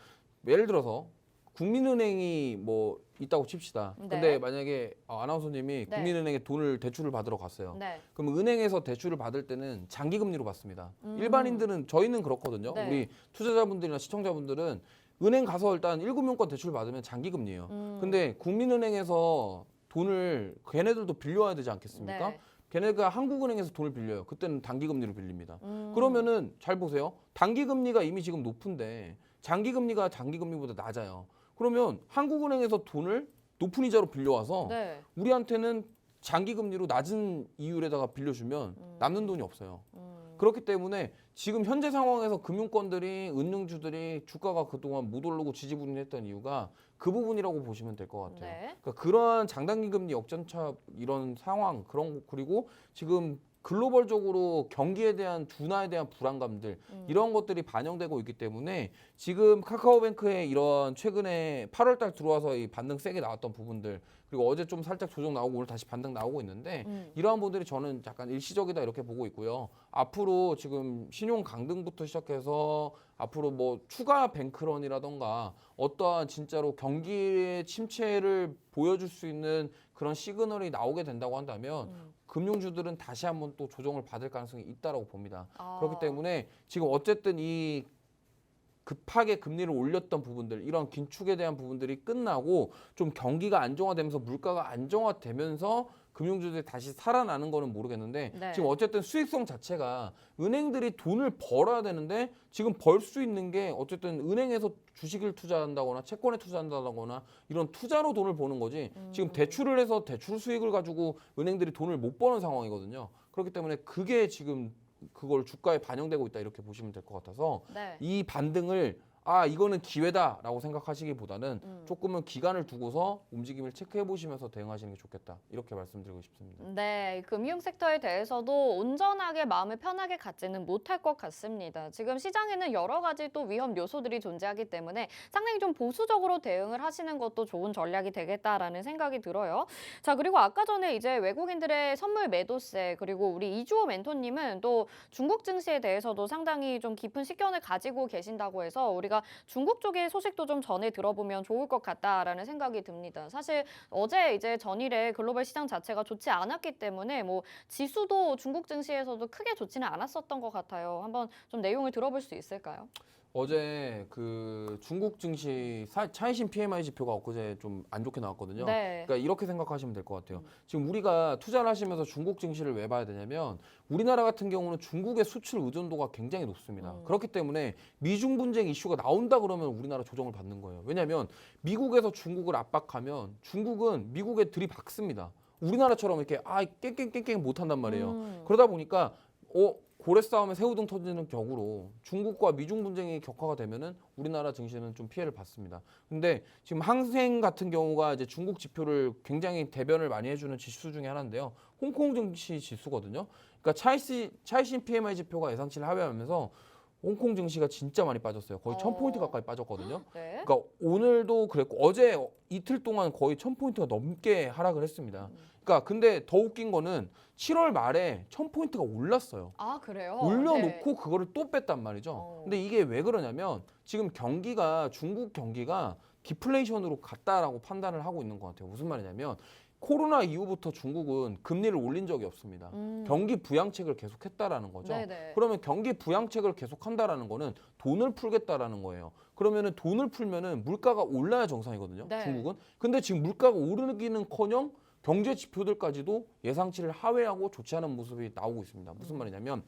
예를 들어서 국민은행이 뭐 있다고 칩시다. 근데 네. 만약에 아나운서님이 네. 국민은행에 대출을 받으러 갔어요. 네. 그럼 은행에서 대출을 받을 때는 장기 금리로 받습니다. 일반인들은 저희는 그렇거든요. 네. 우리 투자자분들이나 시청자분들은 은행 가서 일단 1금융권 대출 받으면 장기 금리예요. 근데 국민은행에서 돈을 걔네들도 빌려와야 되지 않겠습니까? 네. 걔네가 한국은행에서 돈을 빌려요. 그때는 단기 금리로 빌립니다. 그러면은 잘 보세요. 단기 금리가 이미 지금 높은데 장기 금리가 장기 금리보다 낮아요. 그러면 한국은행에서 돈을 높은 이자로 빌려와서 네. 우리한테는 장기 금리로 낮은 이율에다가 빌려주면 남는 돈이 없어요. 그렇기 때문에 지금 현재 상황에서 금융권들이 은융주들이 주가가 그동안 못 오르고 지지부진했던 이유가 그 부분이라고 보시면 될 것 같아요. 네. 그러니까 그러한 장단기 금리 역전차 이런 상황 그리고 지금 글로벌적으로 경기에 대한 둔화에 대한 불안감들 이런 것들이 반영되고 있기 때문에 지금 카카오뱅크의 이런 최근에 8월 달 들어와서 이 반등 세게 나왔던 부분들 그리고 어제 좀 살짝 조정 나오고 오늘 다시 반등 나오고 있는데 이러한 부분들이 저는 약간 일시적이다 이렇게 보고 있고요. 앞으로 지금 신용 강등부터 시작해서 앞으로 뭐 추가 뱅크런이라던가 어떠한 진짜로 경기의 침체를 보여줄 수 있는 그런 시그널이 나오게 된다고 한다면 금융주들은 다시 한번 또 조정을 받을 가능성이 있다라고 봅니다. 그렇기 때문에 지금 어쨌든 이 급하게 금리를 올렸던 부분들 이런 긴축에 대한 부분들이 끝나고 좀 경기가 안정화되면서 물가가 안정화되면서 금융주들이 다시 살아나는 거는 모르겠는데 네. 지금 어쨌든 수익성 자체가 은행들이 돈을 벌어야 되는데 지금 벌 수 있는 게 어쨌든 은행에서 주식을 투자한다거나 채권에 투자한다거나 이런 투자로 돈을 버는 거지 지금 대출을 해서 대출 수익을 가지고 은행들이 돈을 못 버는 상황이거든요. 그렇기 때문에 그게 지금 그걸 주가에 반영되고 있다 이렇게 보시면 될 것 같아서 네. 이 반등을 이거는 기회다라고 생각하시기보다는 조금은 기간을 두고서 움직임을 체크해 보시면서 대응하시는 게 좋겠다 이렇게 말씀드리고 싶습니다. 네, 금융 섹터에 대해서도 온전하게 마음을 편하게 갖지는 못할 것 같습니다. 지금 시장에는 여러 가지 또 위험 요소들이 존재하기 때문에 상당히 좀 보수적으로 대응을 하시는 것도 좋은 전략이 되겠다라는 생각이 들어요. 자, 그리고 아까 전에 이제 외국인들의 선물 매도세 그리고 우리 이주호 멘토님은 또 중국 증시에 대해서도 상당히 좀 깊은 식견을 가지고 계신다고 해서 우리가 저희가 중국 쪽의 소식도 좀 전해 들어보면 좋을 것 같다라는 생각이 듭니다. 사실 어제 이제 전일에 글로벌 시장 자체가 좋지 않았기 때문에 뭐 지수도 중국 증시에서도 크게 좋지는 않았었던 것 같아요. 한번 좀 내용을 들어볼 수 있을까요? 어제 그 중국 증시 차이신 PMI 지표가 엊그제 좀 안 좋게 나왔거든요. 네. 그러니까 이렇게 생각하시면 될 것 같아요. 지금 우리가 투자를 하시면서 중국 증시를 왜 봐야 되냐면 우리나라 같은 경우는 중국의 수출 의존도가 굉장히 높습니다. 그렇기 때문에 미중 분쟁 이슈가 나온다 그러면 우리나라 조정을 받는 거예요. 왜냐하면 미국에서 중국을 압박하면 중국은 미국에 들이박습니다. 우리나라처럼 이렇게 깽깽깽깽 못한단 말이에요. 그러다 보니까 고래 싸움에 새우등 터지는 격으로 중국과 미중 분쟁이 격화가 되면은 우리나라 증시는 좀 피해를 받습니다. 근데 지금 항생 같은 경우가 이제 중국 지표를 굉장히 대변을 많이 해주는 지수 중에 하나인데요. 홍콩 증시 지수거든요. 그러니까 차이신 PMI 지표가 예상치를 하회하면서 홍콩 증시가 진짜 많이 빠졌어요. 거의 1000포인트 가까이 빠졌거든요. 네. 그러니까 오늘도 그랬고 어제 이틀 동안 거의 1000포인트가 넘게 하락을 했습니다. 그러니까 근데 더 웃긴 거는 7월 말에 1000포인트가 올랐어요. 아, 그래요? 올려놓고 네. 그거를 또 뺐단 말이죠. 근데 이게 왜 그러냐면 지금 중국 경기가 디플레이션으로 갔다라고 판단을 하고 있는 것 같아요. 무슨 말이냐면 코로나 이후부터 중국은 금리를 올린 적이 없습니다. 경기 부양책을 계속했다라는 거죠. 네네. 그러면 경기 부양책을 계속한다라는 거는 돈을 풀겠다라는 거예요. 그러면은 돈을 풀면은 물가가 올라야 정상이거든요. 네. 중국은. 근데 지금 물가가 오르기는커녕 경제 지표들까지도 예상치를 하회하고 좋지 않은 모습이 나오고 있습니다. 무슨 말이냐면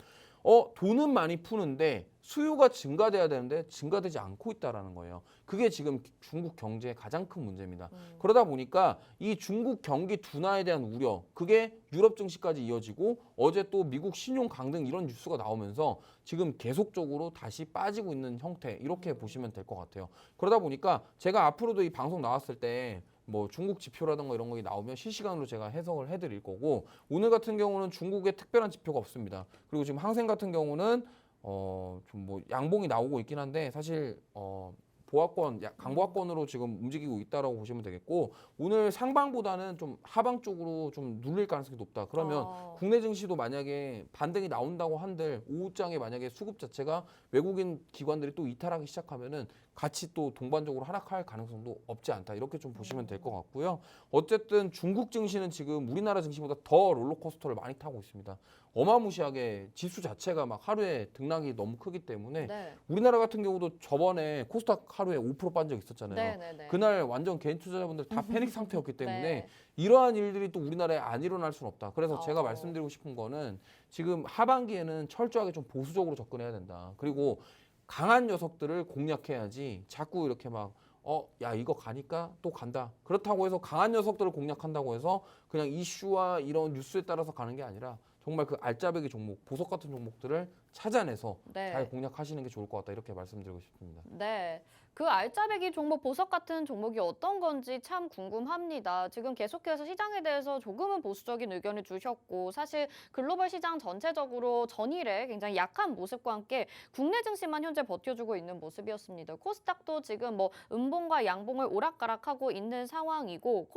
돈은 많이 푸는데 수요가 증가돼야 되는데 증가되지 않고 있다라는 거예요. 그게 지금 중국 경제의 가장 큰 문제입니다. 그러다 보니까 이 중국 경기 둔화에 대한 우려, 그게 유럽 증시까지 이어지고 어제 또 미국 신용 강등 이런 뉴스가 나오면서 지금 계속적으로 다시 빠지고 있는 형태 이렇게 보시면 될 것 같아요. 그러다 보니까 제가 앞으로도 이 방송 나왔을 때 뭐 중국 지표라든가 이런 거 나오면 실시간으로 제가 해석을 해드릴 거고 오늘 같은 경우는 중국에 특별한 지표가 없습니다. 그리고 지금 항생 같은 경우는 좀 뭐 양봉이 나오고 있긴 한데 사실 강보합권으로 지금 움직이고 있다라고 보시면 되겠고 오늘 상방보다는 좀 하방 쪽으로 좀 눌릴 가능성이 높다. 그러면 국내 증시도 만약에 반등이 나온다고 한들 오후장에 만약에 수급 자체가 외국인 기관들이 또 이탈하기 시작하면은 같이 또 동반적으로 하락할 가능성도 없지 않다. 이렇게 좀 보시면 될 것 같고요. 어쨌든 중국 증시는 지금 우리나라 증시보다 더 롤러코스터를 많이 타고 있습니다. 어마무시하게 지수 자체가 막 하루에 등락이 너무 크기 때문에 네. 우리나라 같은 경우도 저번에 코스닥 하루에 5% 빠진 적 있었잖아요. 네네네. 그날 완전 개인 투자자분들 다 패닉 상태였기 때문에 네. 이러한 일들이 또 우리나라에 안 일어날 수는 없다. 그래서 제가 어. 말씀드리고 싶은 거는 지금 하반기에는 철저하게 좀 보수적으로 접근해야 된다. 그리고 강한 녀석들을 공략해야지 자꾸 이렇게 막 야 이거 가니까 또 간다. 그렇다고 해서 강한 녀석들을 공략한다고 해서 그냥 이슈와 이런 뉴스에 따라서 가는 게 아니라 정말 그 알짜배기 종목, 보석 같은 종목들을 찾아내서 네. 잘 공략하시는 게 좋을 것 같다. 이렇게 말씀드리고 싶습니다. 네. 그 알짜배기 종목, 보석 같은 종목이 어떤 건지 참 궁금합니다. 지금 계속해서 시장에 대해서 조금은 보수적인 의견을 주셨고 사실 글로벌 시장 전체적으로 전일에 굉장히 약한 모습과 함께 국내 증시만 현재 버텨주고 있는 모습이었습니다. 코스닥도 지금 뭐 음봉과 양봉을 오락가락하고 있는 상황이고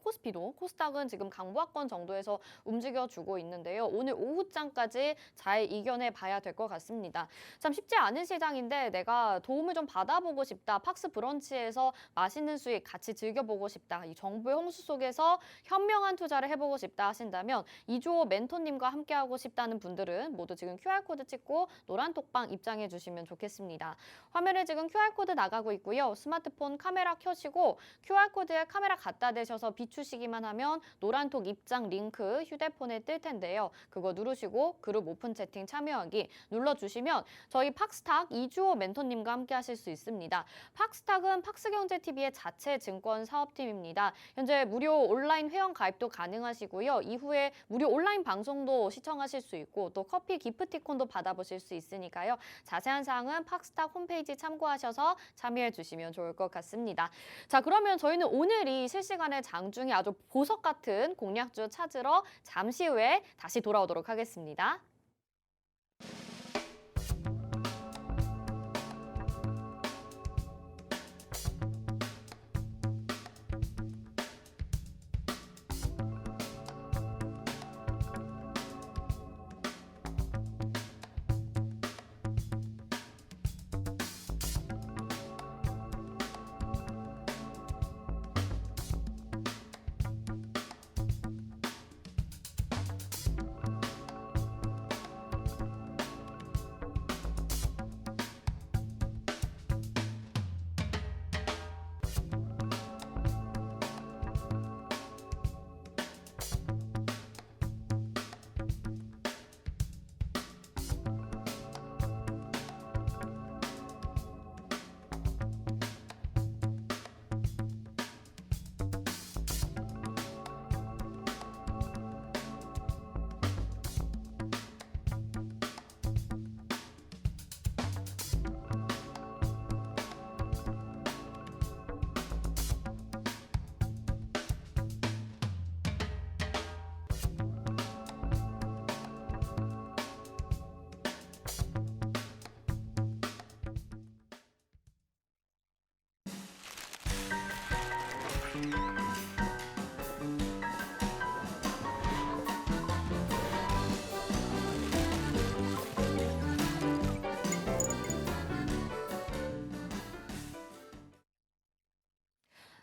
코스피도 코스닥은 지금 강보합권 정도에서 움직여주고 있는데요. 오늘 오후장까지 잘 이겨내 봐야 될 것 같습니다. 참 쉽지 않은 시장인데 내가 도움을 좀 받아보고 싶다. 팍스 브런치에서 맛있는 수익 같이 즐겨보고 싶다. 이 정보의 홍수 속에서 현명한 투자를 해보고 싶다 하신다면 이주호 멘토님과 함께하고 싶다는 분들은 모두 지금 QR코드 찍고 노란 톡방 입장해 주시면 좋겠습니다. 화면에 지금 QR코드 나가고 있고요. 스마트폰 카메라 켜시고 QR코드에 카메라 갖다 대셔서 비추시기만 하면 노란 톡 입장 링크 휴대폰에 뜰 텐데요. 그거 누르시고 그룹 오픈 채팅 참여하기 눌러주시면 저희 팍스탁 이주호 멘토님과 함께 하실 수 있습니다. 팍스탁은 팍스경제TV의 자체 증권 사업팀입니다. 현재 무료 온라인 회원 가입도 가능하시고요. 이후에 무료 온라인 방송도 시청하실 수 있고 또 커피 기프티콘도 받아보실 수 있으니까요. 자세한 사항은 팍스탁 홈페이지 참고하셔서 참여해 주시면 좋을 것 같습니다. 자, 그러면 저희는 오늘이 실시간의 장중에 아주 보석 같은 공략주 찾으러 잠시 후에 다시 돌아오도록 하겠습니다.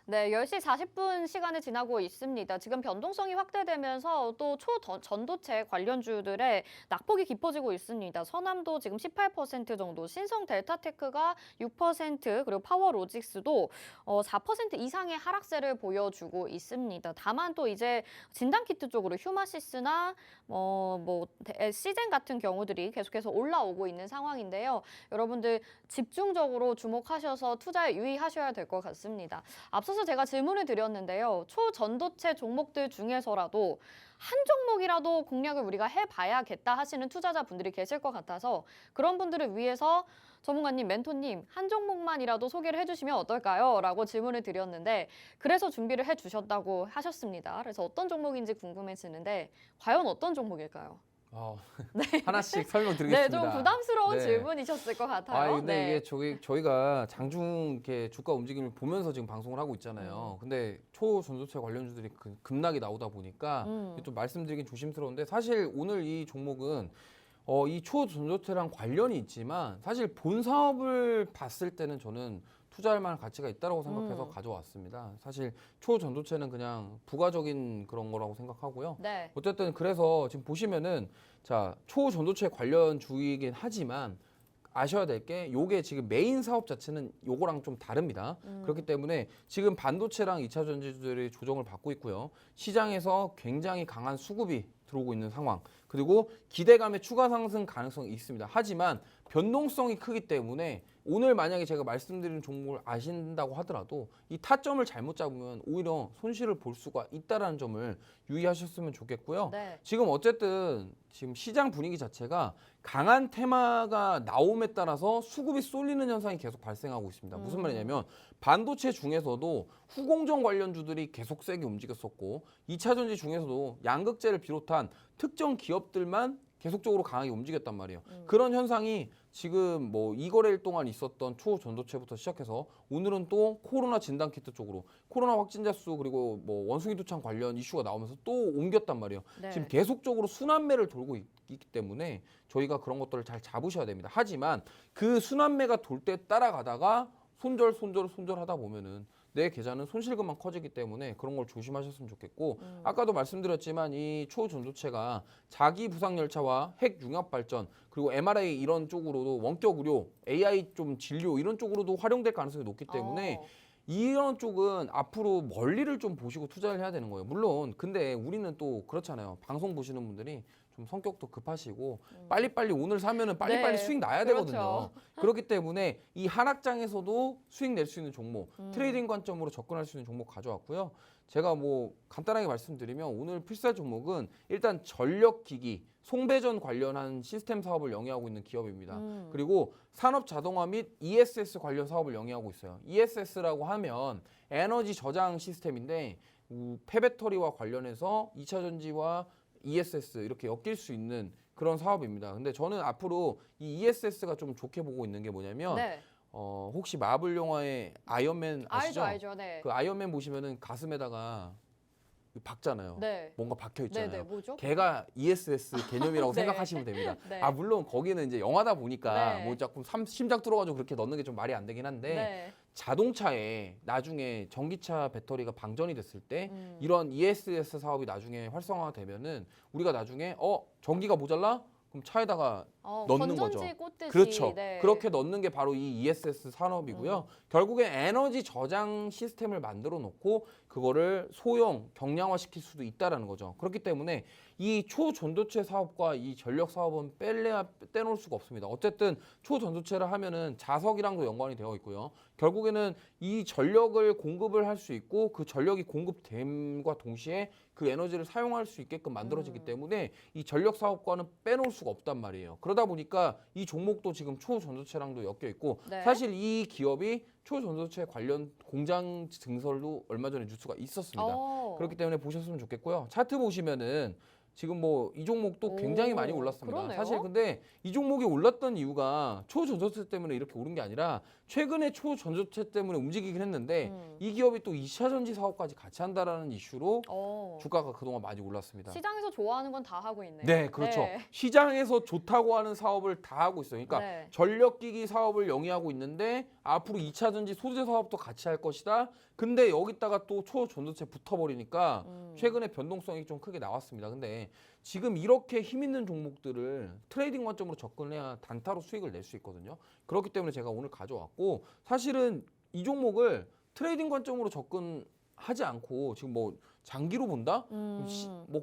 네, 10시 40분 시간이 지나고 있습니다. 지금 변동성이 확대되면서 또 초전도체 관련주들의 낙폭이 깊어지고 있습니다. 서남도 지금 18% 정도, 신성 델타테크가 6%, 그리고 파워로직스도 4% 이상의 하락세를 보여주고 있습니다. 다만 또 이제 진단키트 쪽으로 휴마시스나 시젠 같은 경우들이 계속해서 올라오고 있는 상황인데요. 여러분들 집중적으로 주목하셔서 투자에 유의하셔야 될 것 같습니다. 앞서서 제가 질문을 드렸는데요. 초전도체 종목들 중에서라도 한 종목이라도 공략을 우리가 해봐야겠다 하시는 투자자분들이 계실 것 같아서 그런 분들을 위해서 전문가님, 멘토님 한 종목만이라도 소개를 해주시면 어떨까요? 라고 질문을 드렸는데 그래서 준비를 해주셨다고 하셨습니다. 그래서 어떤 종목인지 궁금해지는데 과연 어떤 종목일까요? 하나씩 설명드리겠습니다. 네, 좀 부담스러운 네. 질문이셨을 것 같아요. 근데 이게 저희가 장중 이렇게 주가 움직임을 보면서 지금 방송을 하고 있잖아요. 근데 초전도체 관련주들이 급락이 나오다 보니까 좀 말씀드리긴 조심스러운데 사실 오늘 이 종목은 이 초전도체랑 관련이 있지만 사실 본 사업을 봤을 때는 저는 투자할 만한 가치가 있다고 생각해서 가져왔습니다. 사실 초전도체는 그냥 부가적인 그런 거라고 생각하고요. 네. 어쨌든 그래서 지금 보시면은 자 초전도체 관련 주이긴 하지만 아셔야 될 게 요게 지금 메인 사업 자체는 요거랑 좀 다릅니다. 그렇기 때문에 지금 반도체랑 2차 전지들이 조정을 받고 있고요. 시장에서 굉장히 강한 수급이 들어오고 있는 상황. 그리고 기대감의 추가 상승 가능성이 있습니다. 하지만 변동성이 크기 때문에 오늘 만약에 제가 말씀드린 종목을 아신다고 하더라도 이 타점을 잘못 잡으면 오히려 손실을 볼 수가 있다는 점을 유의하셨으면 좋겠고요. 네. 지금 어쨌든 지금 시장 분위기 자체가 강한 테마가 나옴에 따라서 수급이 쏠리는 현상이 계속 발생하고 있습니다. 무슨 말이냐면 반도체 중에서도 후공정 관련주들이 계속 세게 움직였었고 2차 전지 중에서도 양극재를 비롯한 특정 기업들만 계속적으로 강하게 움직였단 말이에요. 그런 현상이 지금 뭐 2거래일 동안 있었던 초전도체부터 시작해서 오늘은 또 코로나 진단키트 쪽으로 코로나 확진자 수 그리고 뭐 원숭이 두창 관련 이슈가 나오면서 또 옮겼단 말이에요. 네. 지금 계속적으로 순환매를 돌고 있기 때문에 저희가 그런 것들을 잘 잡으셔야 됩니다. 하지만 그 순환매가 돌 때 따라가다가 손절하다 보면은 내 계좌는 손실금만 커지기 때문에 그런 걸 조심하셨으면 좋겠고 아까도 말씀드렸지만 이 초전도체가 자기 부상 열차와 핵 융합 발전 그리고 MRI 이런 쪽으로도 원격 의료, AI 좀 진료 이런 쪽으로도 활용될 가능성이 높기 때문에 이런 쪽은 앞으로 멀리를 좀 보시고 투자를 해야 되는 거예요. 물론 근데 우리는 또 그렇잖아요. 방송 보시는 분들이 좀 성격도 급하시고 빨리빨리 오늘 사면은 빨리빨리 네, 수익 나야 그렇죠. 되거든요. 그렇기 때문에 이 하락장에서도 수익 낼 수 있는 종목, 트레이딩 관점으로 접근할 수 있는 종목 가져왔고요. 제가 뭐 간단하게 말씀드리면 오늘 필살 종목은 일단 전력기기, 송배전 관련한 시스템 사업을 영위하고 있는 기업입니다. 그리고 산업 자동화 및 ESS 관련 사업을 영위하고 있어요. ESS라고 하면 에너지 저장 시스템인데 폐배터리와 관련해서 2차 전지와 ESS 이렇게 엮일 수 있는 그런 사업입니다. 근데 저는 앞으로 이 ESS가 좀 좋게 보고 있는 게 뭐냐면 네. 혹시 마블 영화의 아이언맨 아시죠? 알죠. 네. 그 아이언맨 보시면은 가슴에다가 박잖아요. 네. 뭔가 박혀 있잖아요. 네네, 뭐죠? 걔가 ESS 개념이라고 네. 생각하시면 됩니다. 네. 물론 거기는 이제 영화다 보니까 네. 뭐 조금 심장 뚫어가지고 그렇게 넣는 게 좀 말이 안 되긴 한데 네. 자동차에 나중에 전기차 배터리가 방전이 됐을 때 이런 ESS 사업이 나중에 활성화가 되면은 우리가 나중에 전기가 모자라? 그럼 차에다가 넣는 거죠. 건전지 꽂듯이. 그렇죠. 네. 그렇게 넣는 게 바로 이 ESS 산업이고요. 결국에 에너지 저장 시스템을 만들어 놓고 그거를 소형 경량화 시킬 수도 있다라는 거죠. 그렇기 때문에 이 초전도체 사업과 이 전력 사업은 떼놓을 수가 없습니다. 어쨌든 초전도체를 하면은 자석이랑도 연관이 되어 있고요. 결국에는 이 전력을 공급을 할 수 있고 그 전력이 공급됨과 동시에 그 에너지를 사용할 수 있게끔 만들어지기 때문에 이 전력 사업과는 빼놓을 수가 없단 말이에요. 그러다 보니까 이 종목도 지금 초전도체랑도 엮여 있고 네. 사실 이 기업이 초전도체 관련 공장 증설도 얼마 전에 뉴스가 있었습니다. 그렇기 때문에 보셨으면 좋겠고요. 차트 보시면은 지금 뭐 이 종목도 굉장히 많이 올랐습니다. 그러네요. 사실 근데 이 종목이 올랐던 이유가 초전조체 때문에 이렇게 오른 게 아니라 최근에 초전조체 때문에 움직이긴 했는데 이 기업이 또 2차 전지 사업까지 같이 한다라는 이슈로 주가가 그동안 많이 올랐습니다. 시장에서 좋아하는 건 다 하고 있네요. 네, 그렇죠. 시장에서 좋다고 하는 사업을 다 하고 있어요. 그러니까 네. 전력기기 사업을 영위하고 있는데 앞으로 2차 전지 소재 사업도 같이 할 것이다. 근데 여기다가 또 초전도체 붙어버리니까 최근에 변동성이 좀 크게 나왔습니다. 근데 지금 이렇게 힘 있는 종목들을 트레이딩 관점으로 접근해야 단타로 수익을 낼 수 있거든요. 그렇기 때문에 제가 오늘 가져왔고 사실은 이 종목을 트레이딩 관점으로 접근하지 않고 지금 뭐 장기로 본다? 뭐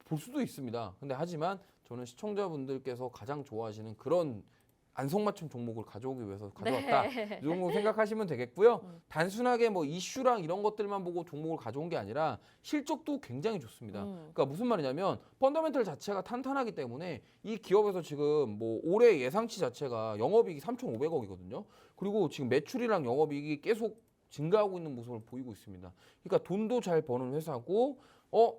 볼 수도 있습니다. 근데 하지만 저는 시청자분들께서 가장 좋아하시는 그런 안성맞춤 종목을 가져오기 위해서 가져왔다. 네. 이 정도 생각하시면 되겠고요. 단순하게 뭐 이슈랑 이런 것들만 보고 종목을 가져온 게 아니라 실적도 굉장히 좋습니다. 그러니까 무슨 말이냐면 펀더멘털 자체가 탄탄하기 때문에 이 기업에서 지금 뭐 올해 예상치 자체가 영업이익이 3,500억이거든요. 그리고 지금 매출이랑 영업이익이 계속 증가하고 있는 모습을 보이고 있습니다. 그러니까 돈도 잘 버는 회사고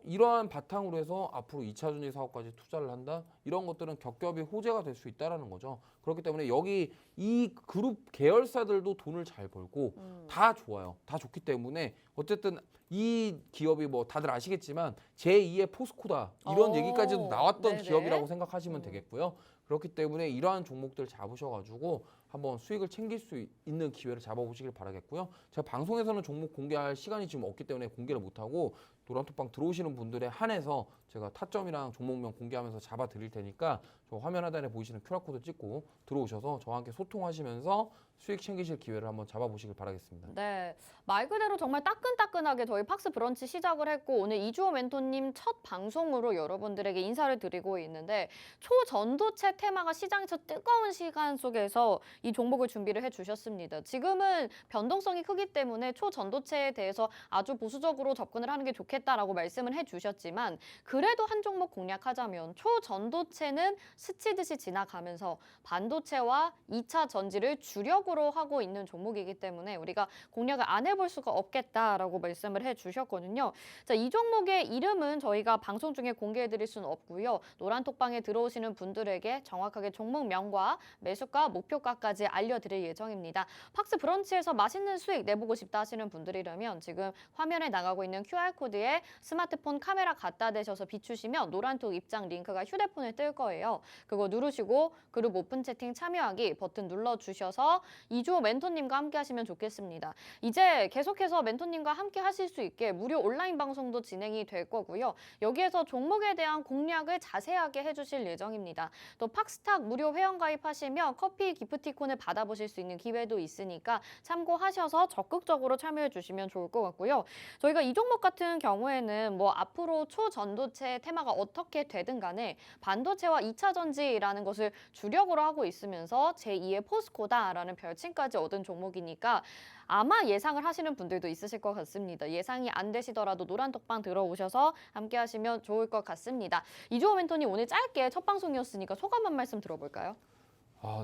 이러한 바탕으로 해서 앞으로 2차 전지 사업까지 투자를 한다? 이런 것들은 겹겹이 호재가 될 수 있다라는 거죠. 그렇기 때문에 여기 이 그룹 계열사들도 돈을 잘 벌고 다 좋아요. 다 좋기 때문에 어쨌든 이 기업이 뭐 다들 아시겠지만 제2의 포스코다. 이런 얘기까지도 나왔던 네네. 기업이라고 생각하시면 되겠고요. 그렇기 때문에 이러한 종목들 잡으셔가지고 한번 수익을 챙길 수 있는 기회를 잡아보시길 바라겠고요. 제가 방송에서는 종목 공개할 시간이 지금 없기 때문에 공개를 못하고 노란톡방 들어오시는 분들에 한해서 제가 타점이랑 종목명 공개하면서 잡아드릴 테니까 저 화면 하단에 보이시는 QR코드 찍고 들어오셔서 저와 함께 소통하시면서 수익 챙기실 기회를 한번 잡아보시길 바라겠습니다. 네, 말 그대로 정말 따끈따끈하게 저희 팍스 브런치 시작을 했고 오늘 이주호 멘토님 첫 방송으로 여러분들에게 인사를 드리고 있는데 초전도체 테마가 시장에서 뜨거운 시간 속에서 이 종목을 준비를 해주셨습니다. 지금은 변동성이 크기 때문에 초전도체에 대해서 아주 보수적으로 접근을 하는 게 좋겠다라고 말씀을 해주셨지만 그래도 한 종목 공략하자면 초전도체는 스치듯이 지나가면서 반도체와 2차 전지를 주력으로 하고 있는 종목이기 때문에 우리가 공략을 안 해볼 수가 없겠다라고 말씀을 해주셨거든요. 자, 이 종목의 이름은 저희가 방송 중에 공개해드릴 수는 없고요. 노란톡방에 들어오시는 분들에게 정확하게 종목명과 매수가, 목표가까지 알려드릴 예정입니다. 팍스 브런치에서 맛있는 수익 내보고 싶다 하시는 분들이라면 지금 화면에 나가고 있는 QR코드에 스마트폰 카메라 갖다 대셔서 비추시면 노란톡 입장 링크가 휴대폰에 뜰 거예요. 그거 누르시고 그룹 오픈 채팅 참여하기 버튼 눌러주셔서 이주호 멘토님과 함께 하시면 좋겠습니다. 이제 계속해서 멘토님과 함께 하실 수 있게 무료 온라인 방송도 진행이 될 거고요. 여기에서 종목에 대한 공략을 자세하게 해주실 예정입니다. 또 팍스탁 무료 회원 가입하시면 커피 기프티콘을 받아보실 수 있는 기회도 있으니까 참고하셔서 적극적으로 참여해 주시면 좋을 것 같고요. 저희가 이 종목 같은 경우에는 뭐 앞으로 초전도체 테마가 어떻게 되든 간에 반도체와 2차 전지라는 것을 주력으로 하고 있으면서 제2의 포스코다라는 별칭까지 얻은 종목이니까 아마 예상을 하시는 분들도 있으실 것 같습니다. 예상이 안 되시더라도 노란톡방 들어오셔서 함께 하시면 좋을 것 같습니다. 이주호 멘토님 오늘 짧게 첫 방송이었으니까 소감 한 말씀 들어볼까요?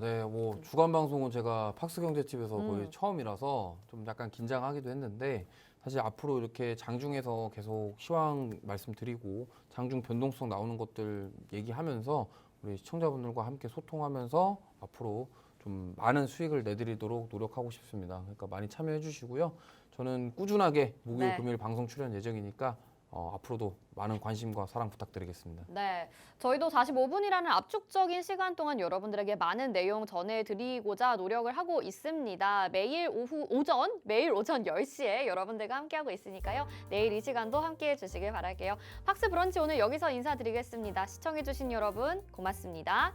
네, 뭐 주간 방송은 제가 팍스경제집에서 거의 처음이라서 좀 약간 긴장하기도 했는데 사실 앞으로 이렇게 장중에서 계속 시황 말씀드리고 장중 변동성 나오는 것들 얘기하면서 우리 시청자분들과 함께 소통하면서 앞으로 좀 많은 수익을 내드리도록 노력하고 싶습니다. 그러니까 많이 참여해 주시고요. 저는 꾸준하게 목요일, 네. 금요일 방송 출연 예정이니까 앞으로도 많은 관심과 사랑 부탁드리겠습니다. 네, 저희도 45분이라는 압축적인 시간 동안 여러분들에게 많은 내용 전해드리고자 노력을 하고 있습니다. 매일 오전 10시에 여러분들과 함께하고 있으니까요. 내일 이 시간도 함께해 주시길 바랄게요. 팍스 브런치 오늘 여기서 인사드리겠습니다. 시청해주신 여러분 고맙습니다.